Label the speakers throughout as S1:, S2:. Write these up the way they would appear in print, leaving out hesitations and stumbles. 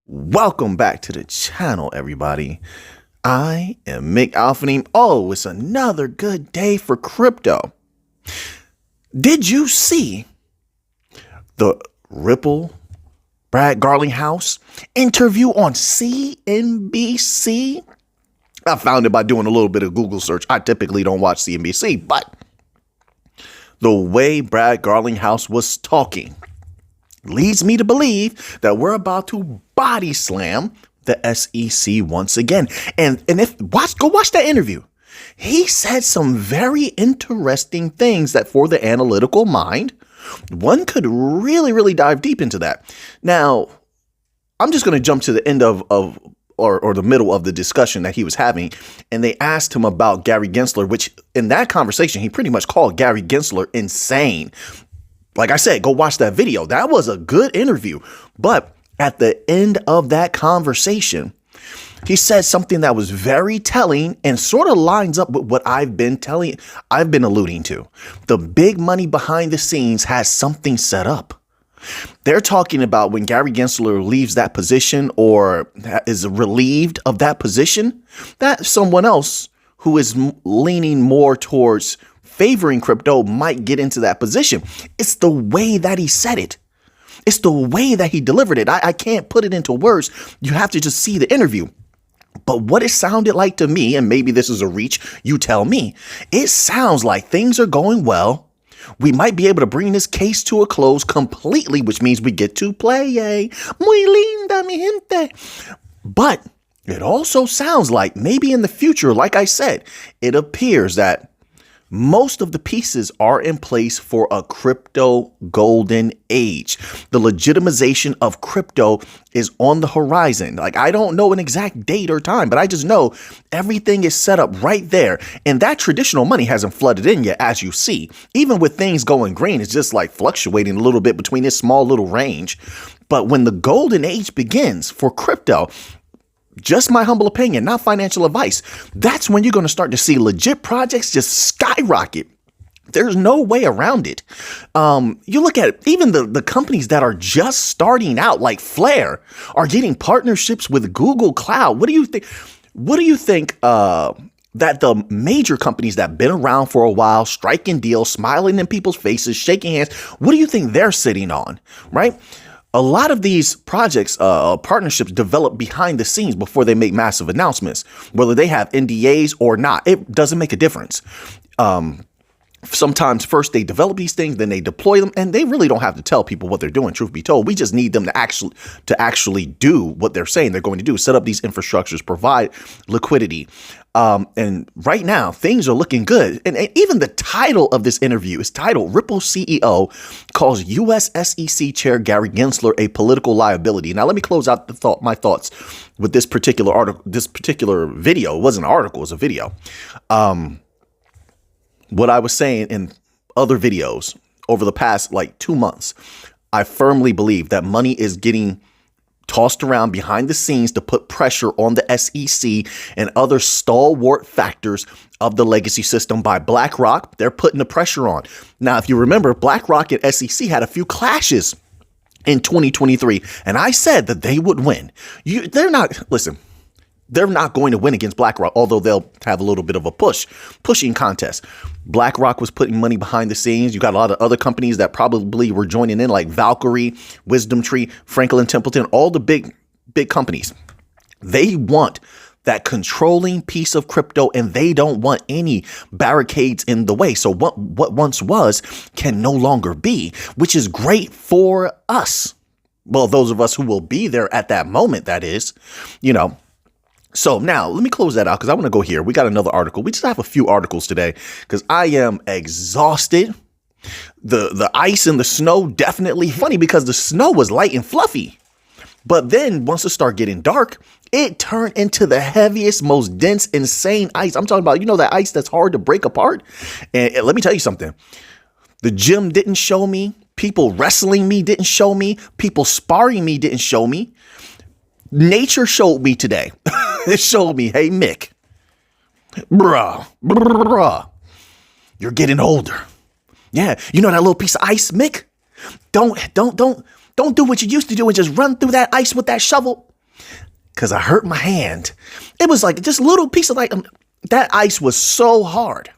S1: Welcome back to the channel, everybody. I am Mick Alphanim. Oh, it's another good day for crypto. Did you see the Ripple Brad Garlinghouse interview on CNBC? I found it by doing a little bit of Google search. I typically don't watch CNBC, but the way Brad Garlinghouse was talking leads me to believe that we're about to body slam the SEC once again. And if go watch that interview. He said some very interesting things that for the analytical mind, one could really dive deep into that. Now, I'm just going to jump to the end of the middle of the discussion that he was having. And they asked him about Gary Gensler, which in that conversation, he pretty much called Gary Gensler insane. Like I said, go watch that video. That was a good interview. But at the end of that conversation, he said something that was very telling and sort of lines up with what I've been alluding to. The big money behind the scenes has something set up. They're talking about when Gary Gensler leaves that position or is relieved of that position, that someone else who is leaning more towards favoring crypto might get into that position. It's the way that he said it. It's the way that he delivered it. I can't put it into words. You have to just see the interview. But what it sounded like to me, and maybe this is a reach, you tell me, it sounds like things are going well. We might be able to bring this case to a close completely, which means we get to play. Muy linda, mi gente. But it also sounds like maybe in the future, like I said, it appears that most of the pieces are in place for a crypto golden age. The legitimization of crypto is on the horizon. Like, I don't know an exact date or time, but I just know everything is set up right there. And that traditional money hasn't flooded in yet, as you see. Even with things going green, it's just like fluctuating a little bit between this small little range. But when the golden age begins for crypto, just my humble opinion, not financial advice, that's when you're going to start to see legit projects just skyrocket. There's no way around it. You look at it, even the companies that are just starting out, like Flare, are getting partnerships with Google Cloud. What do you think? What do you think that the major companies that have been around for a while, striking deals, smiling in people's faces, shaking hands, what do you think they're sitting on, right? A lot of these projects, partnerships develop behind the scenes before they make massive announcements, whether they have NDAs or not. It doesn't make a difference. Sometimes first they develop these things, then they deploy them, and they really don't have to tell people what they're doing. Truth be told, we just need them to actually do what they're saying they're going to do, set up these infrastructures, provide liquidity. And right now things are looking good. And even the title of this interview is titled "Ripple CEO Calls US SEC Chair Gary Gensler a Political Liability." Now, let me close out my thoughts with this particular article, this particular video. It wasn't an article, it was a video. What I was saying in other videos over the past 2 months, I firmly believe that money is getting tossed around behind the scenes to put pressure on the SEC and other stalwart factors of the legacy system by BlackRock. They're putting the pressure on. Now, if you remember, BlackRock and SEC had a few clashes in 2023, and I said that they would win. They're not going to win against BlackRock, although they'll have a little bit of a pushing contest. BlackRock was putting money behind the scenes. You got a lot of other companies that probably were joining in, like Valkyrie, Wisdom Tree, Franklin Templeton, all the big companies. They want that controlling piece of crypto, and they don't want any barricades in the way. So what once was can no longer be, which is great for us. Well, those of us who will be there at that moment, that is, So now let me close that out because I want to go here. We got another article. We just have a few articles today because I am exhausted. The ice and the snow, definitely funny because the snow was light and fluffy. But then once it started getting dark, it turned into the heaviest, most dense, insane ice. I'm talking about, that ice that's hard to break apart. And let me tell you something. The gym didn't show me. People wrestling me didn't show me. People sparring me didn't show me. Nature showed me today. It showed me, hey, Mick, bruh, you're getting older. Yeah. You know that little piece of ice, Mick? Don't do what you used to do and just run through that ice with that shovel. because I hurt my hand. It was like just a little piece of that ice was so hard.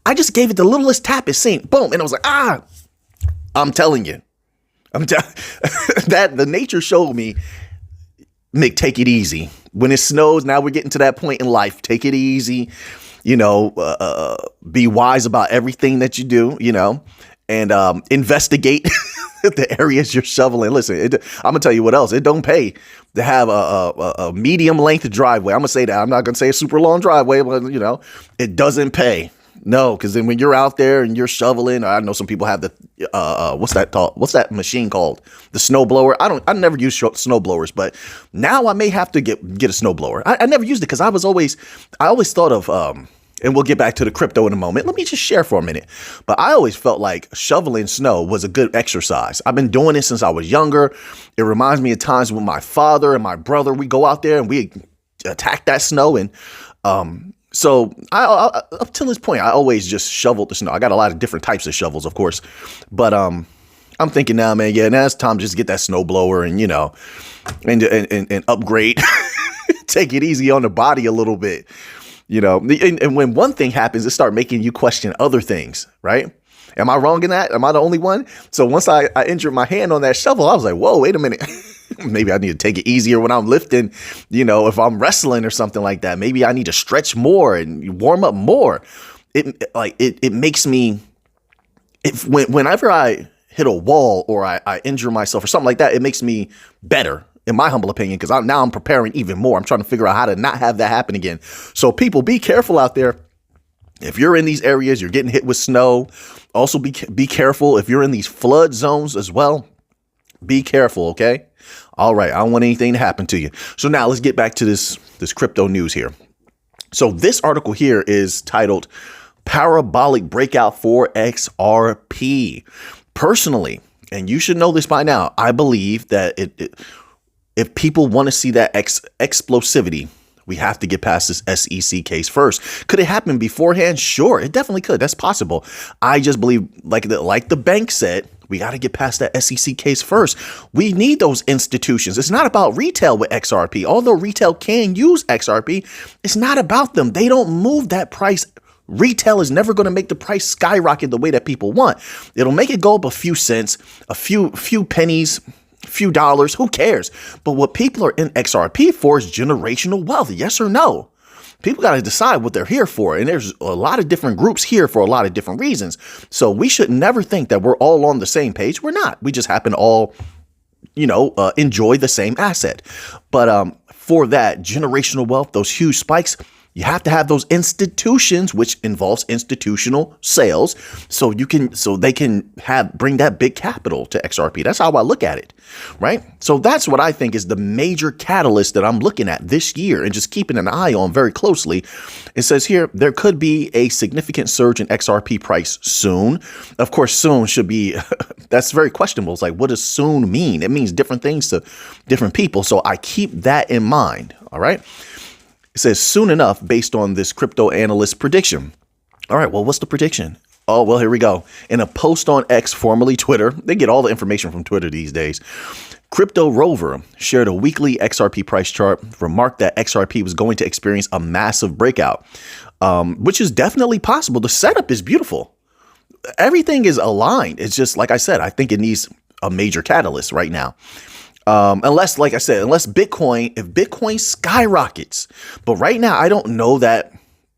S1: I just gave it the littlest tap it seemed. Boom. And I was like, I'm telling you. That the nature showed me, Mick, take it easy. When it snows, now we're getting to that point in life. Take it easy. Be wise about everything that you do, and investigate the areas you're shoveling. Listen, I'm going to tell you what else. It don't pay to have a medium length driveway. I'm going to say that. I'm not going to say a super long driveway, but, it doesn't pay. No, because then when you're out there and you're shoveling, I know some people have the what's that machine called? The snow blower. I never use snow blowers, but now I may have to get a snow blower. I never used it because I always thought of and we'll get back to the crypto in a moment. Let me just share for a minute. But I always felt like shoveling snow was a good exercise. I've been doing it since I was younger. It reminds me of times when my father and my brother, we go out there and we attack that snow. And so I up till this point, I always just shoveled the snow. I got a lot of different types of shovels, of course. But I'm thinking now, man, now it's time to just get that snow blower and, and upgrade, take it easy on the body a little bit. And when one thing happens, it starts making you question other things, right? Am I wrong in that? Am I the only one? So once I injured my hand on that shovel, I was like, whoa, wait a minute. Maybe I need to take it easier when I'm lifting, if I'm wrestling or something like that. Maybe I need to stretch more and warm up more. It makes me, whenever I hit a wall or I injure myself or something like that, it makes me better. In my humble opinion, because I'm preparing even more. I'm trying to figure out how to not have that happen again. So people, be careful out there. If you're in these areas, you're getting hit with snow. Also be careful if you're in these flood zones as well. Be careful, okay? All right, I don't want anything to happen to you. So now let's get back to this crypto news here. So this article here is titled Parabolic Breakout for XRP. Personally, and you should know this by now, I believe that if people want to see that explosivity, we have to get past this SEC case first. Could it happen beforehand? Sure, it definitely could. That's possible. I just believe, like the bank said, we got to get past that SEC case first. We need those institutions. It's not about retail with XRP. Although retail can use XRP, it's not about them. They don't move that price. Retail is never going to make the price skyrocket the way that people want. It'll make it go up a few cents, a few pennies, few dollars, who cares? But what people are in XRP for is generational wealth. Yes or no? People got to decide what they're here for. And there's a lot of different groups here for a lot of different reasons. So we should never think that we're all on the same page. We're not. We just happen to all, enjoy the same asset. But for that generational wealth, those huge spikes, you have to have those institutions, which involves institutional sales, so they can bring that big capital to XRP. That's how I look at it, right? So that's what I think is the major catalyst that I'm looking at this year and just keeping an eye on very closely. It says here there could be a significant surge in XRP price soon. Of course, soon should be that's very questionable. It's like, what does soon mean? It means different things to different people. So I keep that in mind. All right. It says soon enough based on this crypto analyst prediction. All right, well, what's the prediction? Oh, well, here we go. In a post on X, formerly Twitter, they get all the information from Twitter these days. Crypto Rover shared a weekly XRP price chart, remarked that XRP was going to experience a massive breakout, which is definitely possible. The setup is beautiful. Everything is aligned. It's just, like I said, I think it needs a major catalyst right now. Unless Bitcoin skyrockets. But right now, I don't know that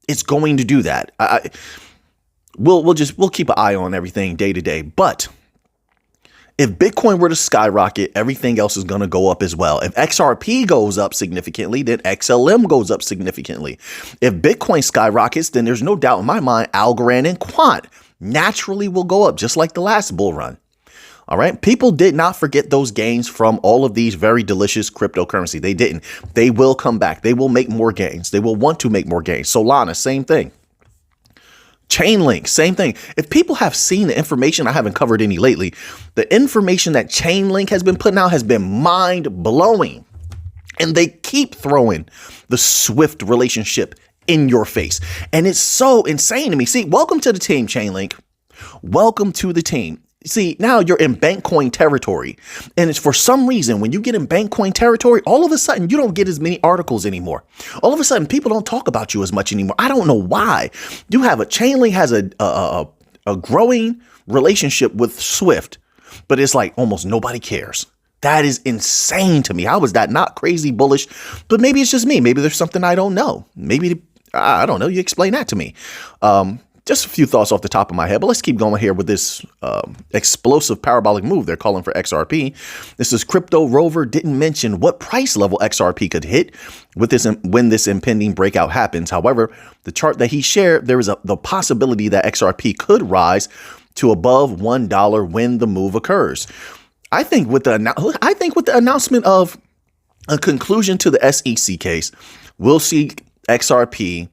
S1: it's going to do that. We'll keep an eye on everything day to day. But if Bitcoin were to skyrocket, everything else is going to go up as well. If XRP goes up significantly, then XLM goes up significantly. If Bitcoin skyrockets, then there's no doubt in my mind, Algorand and Quant naturally will go up, just like the last bull run. All right. People did not forget those gains from all of these very delicious cryptocurrency. They didn't. They will come back. They will make more gains. They will want to make more gains. Solana, same thing. Chainlink, same thing. If people have seen the information, I haven't covered any lately, the information that Chainlink has been putting out has been mind blowing. And they keep throwing the Swift relationship in your face. And it's so insane to me. See, welcome to the team, Chainlink. Welcome to the team. see, now you're in bank coin territory. And it's for some reason, when you get in bank coin territory, all of a sudden you don't get as many articles anymore. All of a sudden, people don't talk about you as much anymore. I don't know why. Chainlink has a growing relationship with Swift, but it's like almost nobody cares. That is insane to me. How is that not crazy bullish? But maybe it's just me. Maybe there's something I don't know. Maybe, I don't know. You explain that to me. Just a few thoughts off the top of my head, but let's keep going here with this explosive parabolic move they're calling for XRP. This is Crypto Rover didn't mention what price level XRP could hit with this when this impending breakout happens. However, the chart that he shared, there is the possibility that XRP could rise to above $1 when the move occurs. I think with the announcement of a conclusion to the SEC case, we'll see XRP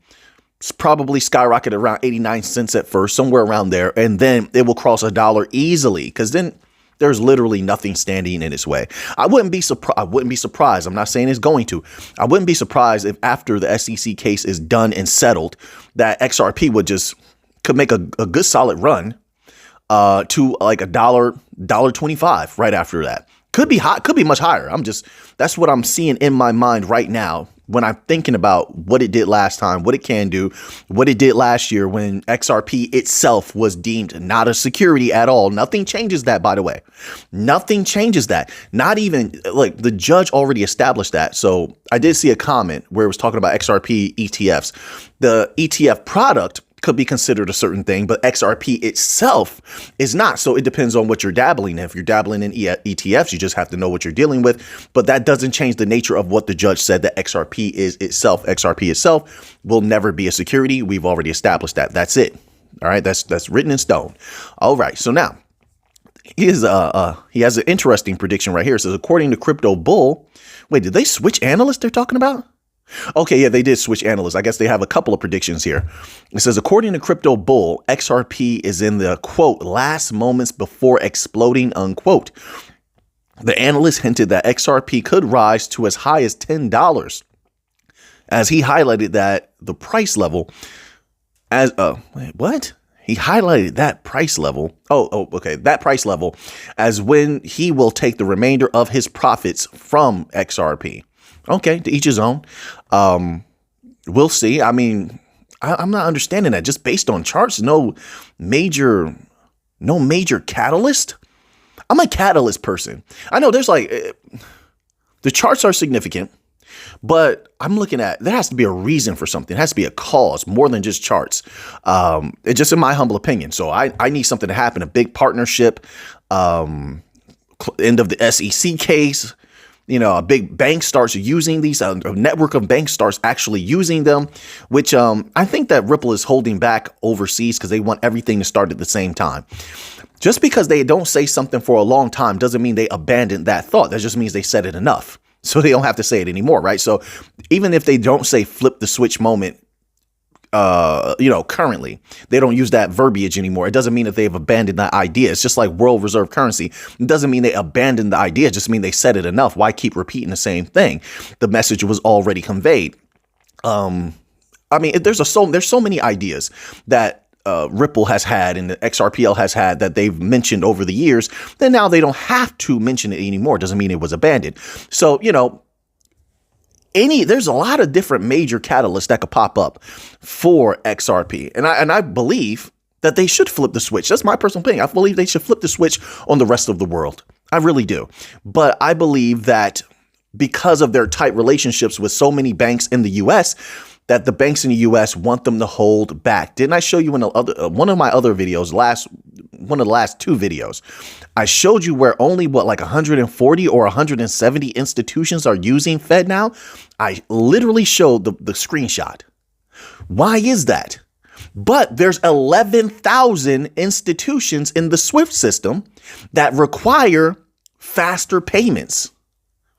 S1: probably skyrocket around 89 cents at first, somewhere around there, and then it will cross $1 easily, because then there's literally nothing standing in its way. I wouldn't be surprised. I'm not saying it's going to. I wouldn't be surprised if after the SEC case is done and settled, that XRP could make a good solid run to like $1.25 right after that. Could be hot, could be much higher. That's what I'm seeing in my mind right now when I'm thinking about what it did last time, what it can do, what it did last year when XRP itself was deemed not a security at all. Nothing changes that, by the way. Nothing changes that. Not even like the judge already established that. So I did see a comment where it was talking about XRP ETFs. The ETF product could be considered a certain thing, but XRP itself is not. So it depends on what you're dabbling in. If you're dabbling in ETFs, you just have to know what you're dealing with. But that doesn't change the nature of what the judge said that XRP is itself. XRP itself will never be a security. We've already established that. That's it. All right. That's written in stone. All right. So now he has an interesting prediction right here. It says, according to Crypto Bull. Wait, did they switch analysts they're talking about? Okay, yeah, they did switch analysts. I guess they have a couple of predictions here. It says, according to Crypto Bull, XRP is in the, quote, last moments before exploding, unquote. The analyst hinted that XRP could rise to as high as $10, as he highlighted that the price level as, what? He highlighted that price level. Okay. That price level as when he will take the remainder of his profits from XRP. Okay, to each his own. We'll see. I mean, I'm not understanding that just based on charts. No major catalyst. I'm a catalyst person. I know there's the charts are significant, but I'm looking at, there has to be a reason for something. It has to be a cause more than just charts. It's just in my humble opinion. So I need something to happen, a big partnership, end of the SEC case. A big bank starts using these, a network of banks starts actually using them, which I think that Ripple is holding back overseas because they want everything to start at the same time. Just because they don't say something for a long time doesn't mean they abandon that thought. That just means they said it enough. So they don't have to say it anymore, right? So even if they don't say flip the switch moment, currently they don't use that verbiage anymore. It doesn't mean that they've abandoned that idea. It's just like world reserve currency. It doesn't mean they abandoned the idea. It just means they said it enough. Why keep repeating the same thing? The message was already conveyed. There's so many ideas that Ripple has had and the XRPL has had that they've mentioned over the years. Then now they don't have to mention it anymore. It doesn't mean it was abandoned. So, there's a lot of different major catalysts that could pop up for XRP. And I believe that they should flip the switch. That's my personal opinion. I believe they should flip the switch on the rest of the world. I really do. But I believe that because of their tight relationships with so many banks in the U.S., that the banks in the U.S. want them to hold back. Didn't I show you in one of my other videos, one of the last two videos, I showed you where only 140 or 170 institutions are using FedNow? I literally showed the screenshot. Why is that? But there's 11,000 institutions in the SWIFT system that require faster payments.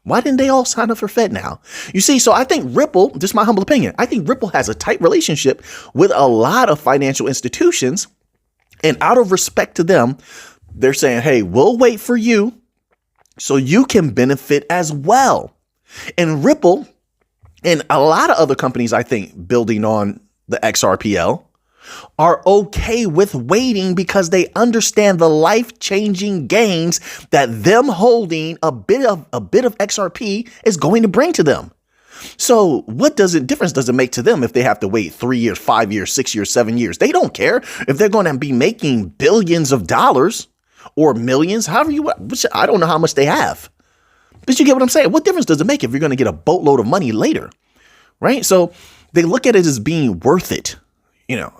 S1: Why didn't they all sign up for FedNow? You see, so I think Ripple, just my humble opinion, I think Ripple has a tight relationship with a lot of financial institutions. And out of respect to them, they're saying, hey, we'll wait for you so you can benefit as well. And Ripple and a lot of other companies, I think, building on the XRPL, are okay with waiting because they understand the life-changing gains that them holding a bit of XRP is going to bring to them. So what difference does it make to them if they have to wait 3 years, 5 years, 6 years, 7 years? They don't care if they're going to be making billions of dollars or millions, I don't know how much they have. But you get what I'm saying? What difference does it make if you're going to get a boatload of money later? Right? So they look at it as being worth it.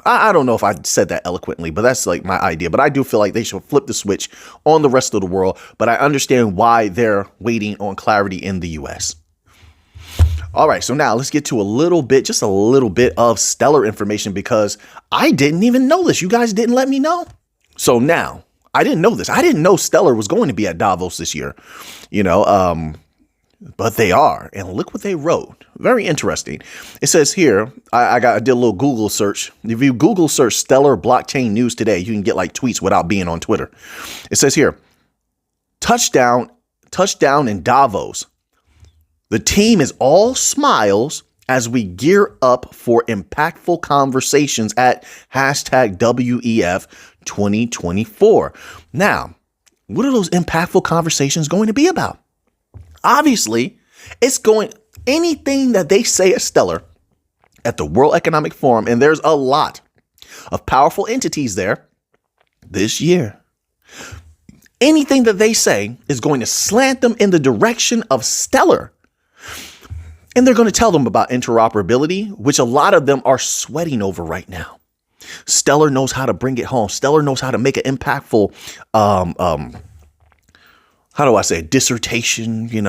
S1: I don't know if I said that eloquently, but that's like my idea. But I do feel like they should flip the switch on the rest of the world. But I understand why they're waiting on clarity in the US. All right, so now let's get to just a little bit of Stellar information, because I didn't even know this. You guys didn't let me know. So now I didn't know this. I didn't know Stellar was going to be at Davos this year, but they are. And look what they wrote. Very interesting. It says here, I did a little Google search. If you Google search Stellar blockchain news today, you can get like tweets without being on Twitter. It says here, touchdown in Davos. The team is all smiles as we gear up for impactful conversations at #WEF 2024. Now, what are those impactful conversations going to be about? Obviously, anything that they say at Stellar at the World Economic Forum, and there's a lot of powerful entities there this year. Anything that they say is going to slant them in the direction of Stellar. And they're going to tell them about interoperability, which a lot of them are sweating over right now. Stellar knows how to bring it home. Stellar knows how to make an impactful, dissertation,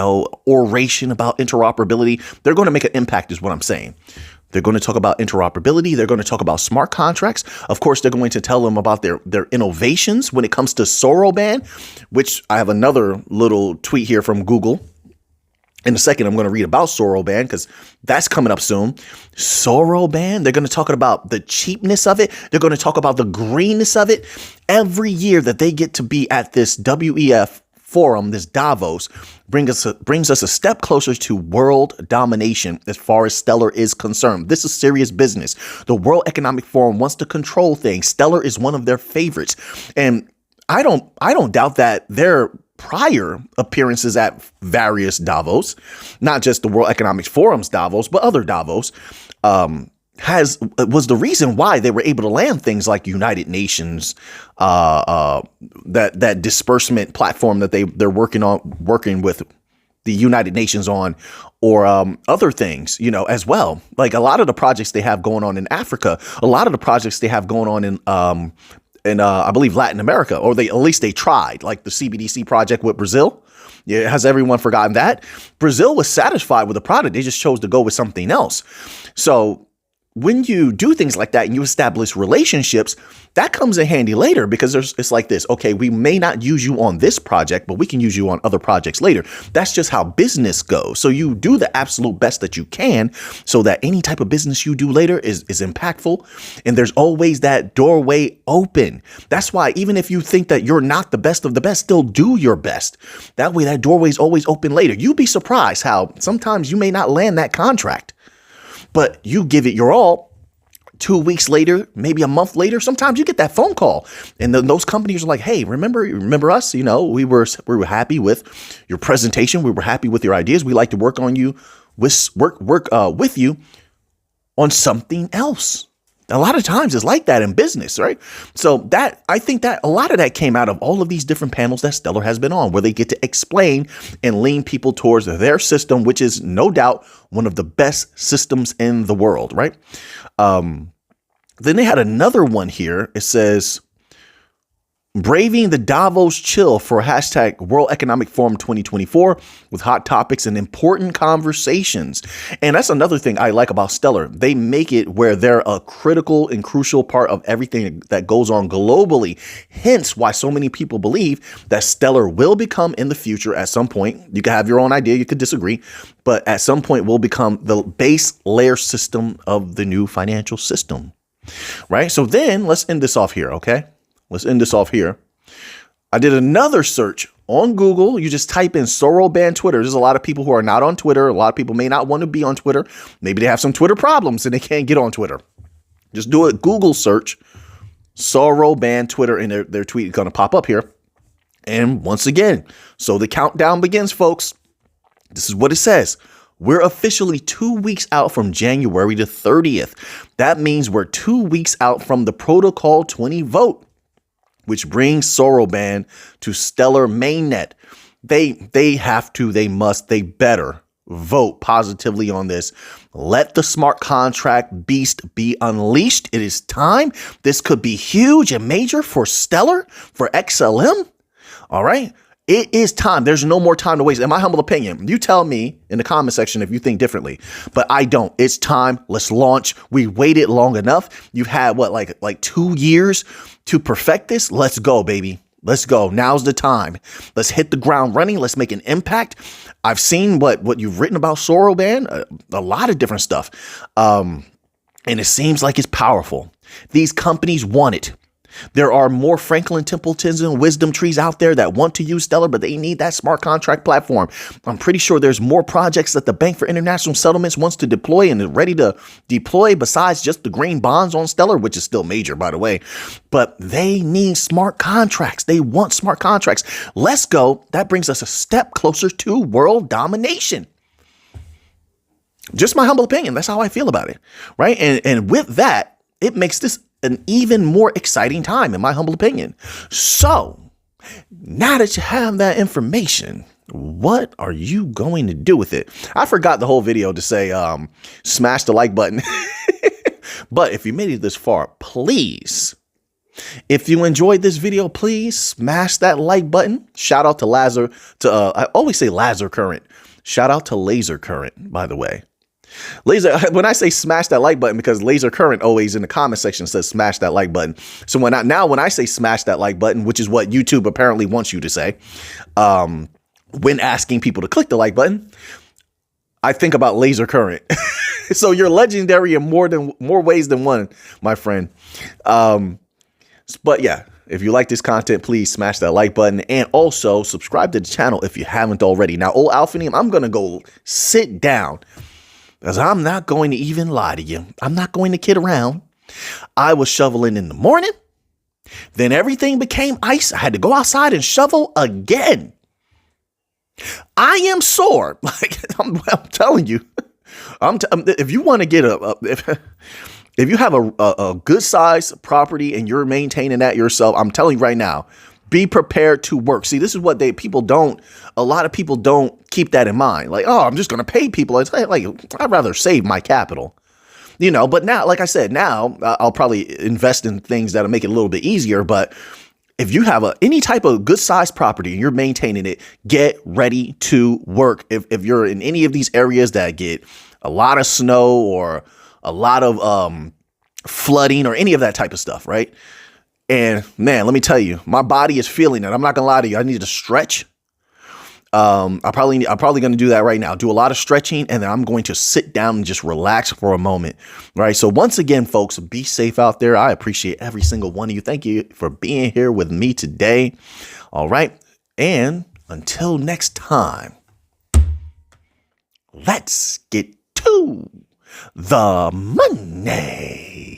S1: oration about interoperability. They're going to make an impact is what I'm saying. They're going to talk about interoperability. They're going to talk about smart contracts. Of course, they're going to tell them about their innovations when it comes to Soroban, which I have another little tweet here from Google. In a second, I'm going to read about Soroban because that's coming up soon. Soroban, they're going to talk about the cheapness of it. They're going to talk about the greenness of it. Every year that they get to be at this WEF forum, this Davos, brings us a step closer to world domination as far as Stellar is concerned. This is serious business. The World Economic Forum wants to control things. Stellar is one of their favorites. And I don't doubt that their prior appearances at various Davos, not just the World Economic Forum's Davos, but other Davos, was the reason why they were able to land things like United Nations, that disbursement platform that they're working with the United Nations on, or other things, as well. Like a lot of the projects they have going on in Africa, a lot of the projects they have going on in I believe Latin America, or at least they tried, like the CBDC project with Brazil. Yeah, has everyone forgotten that? Brazil was satisfied with the product. They just chose to go with something else. So when you do things like that and you establish relationships, that comes in handy later, because it's like this. Okay, we may not use you on this project, but we can use you on other projects later. That's just how business goes. So you do the absolute best that you can so that any type of business you do later is impactful. And there's always that doorway open. That's why even if you think that you're not the best of the best, still do your best. That way that doorway is always open later. You'd be surprised how sometimes you may not land that contract, but you give it your all. 2 weeks later, maybe a month later, sometimes you get that phone call, and then those companies are like, "Hey, remember us? We were happy with your presentation. We were happy with your ideas. We like to work with you on something else." A lot of times it's like that in business, right? So I think that a lot of that came out of all of these different panels that Stellar has been on, where they get to explain and lean people towards their system, which is no doubt one of the best systems in the world, right? Then they had another one here. It says, braving the Davos chill for #World Economic Forum 2024 with hot topics and important conversations. And that's another thing I like about Stellar. They make it where they're a critical and crucial part of everything that goes on globally. Hence why so many people believe that Stellar will become in the future at some point. You can have your own idea. You could disagree, but at some point will become the base layer system of the new financial system. Right. So then let's end this off here. OK, let's end this off here. I did another search on Google. You just type in Soroban Twitter. There's a lot of people who are not on Twitter. A lot of people may not want to be on Twitter. Maybe they have some Twitter problems and they can't get on Twitter. Just do a Google search, Soroban Twitter, and their tweet is going to pop up here. And once again, so the countdown begins, folks. This is what it says. We're officially 2 weeks out from January the 30th. That means we're 2 weeks out from the Protocol 20 vote, which brings Soroban to Stellar Mainnet. They have to, they must, they better vote positively on this. Let the smart contract beast be unleashed. It is time. This could be huge and major for Stellar, for XLM. All right. It is time. There's no more time to waste. In my humble opinion, you tell me in the comment section if you think differently, but I don't. It's time. Let's launch. We waited long enough. You've had what, like 2 years to perfect this. Let's go, baby. Let's go. Now's the time. Let's hit the ground running. Let's make an impact. I've seen what you've written about Soroban, a lot of different stuff. And it seems like it's powerful. These companies want it. There are more Franklin Templetons and wisdom trees out there that want to use Stellar, but they need that smart contract platform. I'm pretty sure there's more projects that the Bank for International Settlements wants to deploy and is ready to deploy besides just the green bonds on Stellar, which is still major, by the way. But they need smart contracts. They want smart contracts. Let's go. That brings us a step closer to world domination. Just my humble opinion. That's how I feel about it. Right. And with that, it makes this an even more exciting time, in my humble opinion. So now that you have that information, what are you going to do with it? I forgot the whole video to say, smash the like button. But if you made it this far, please, if you enjoyed this video, please smash that like button. Shout out to I always say Laser Current. Shout out to Laser Current, by the way. When I say smash that like button, because Laser Current always in the comment section says smash that like button. So when I say smash that like button, which is what YouTube apparently wants you to say, when asking people to click the like button, I think about Laser Current. So you're legendary in more ways than one, my friend. But yeah, if you like this content, please smash that like button and also subscribe to the channel if you haven't already. Now, old Alphanim, I'm going to go sit down. Because I'm not going to even lie to you. I'm not going to kid around. I was shoveling in the morning. Then everything became ice. I had to go outside and shovel again. I am sore. Like I'm telling you. If you want to get if you have a good size property and you're maintaining that yourself, I'm telling you right now, be prepared to work. See, this is what a lot of people don't keep that in mind. Like, oh, I'm just going to pay people. It's like, I'd rather save my capital, but now, like I said, now I'll probably invest in things that'll make it a little bit easier. But if you have any type of good size property and you're maintaining it, get ready to work. If you're in any of these areas that get a lot of snow or a lot of flooding or any of that type of stuff, right? And man, let me tell you, my body is feeling it. I'm not gonna lie to you. I need to stretch. I'm probably going to do that right now. Do a lot of stretching, and then I'm going to sit down and just relax for a moment. Right. So once again, folks, be safe out there. I appreciate every single one of you. Thank you for being here with me today. All right. And until next time, let's get to the money.